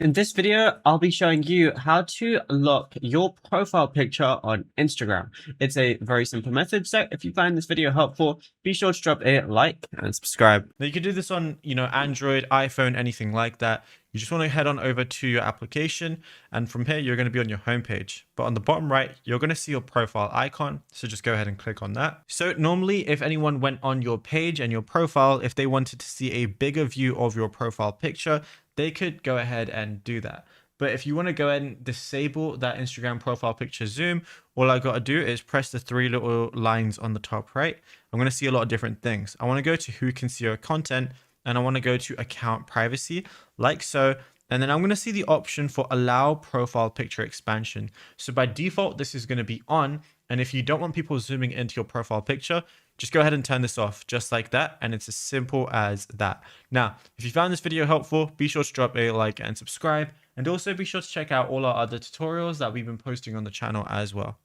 In this video, I'll be showing you how to lock your profile picture on Instagram. It's a very simple method, so if you find this video helpful, be sure to drop a like and subscribe. Now you can do this on, Android, iPhone, anything like that. You just want to head on over to your application, and from here you're going to be on your homepage. But on the bottom right, you're going to see your profile icon. So just go ahead and click on that. So normally if anyone went on your page and your profile, if they wanted to see a bigger view of your profile picture, they could go ahead and do that. But if you want to go ahead and disable that Instagram profile picture zoom, all I got to do is press the three little lines on the top right. I'm going to see a lot of different things. I want to go to who can see your content, and I want to go to account privacy like so. And then I'm going to see the option for allow profile picture expansion. So by default, this is going to be on. And if you don't want people zooming into your profile picture, just go ahead and turn this off just like that. And it's as simple as that. Now, if you found this video helpful, be sure to drop a like and subscribe. And also be sure to check out all our other tutorials that we've been posting on the channel as well.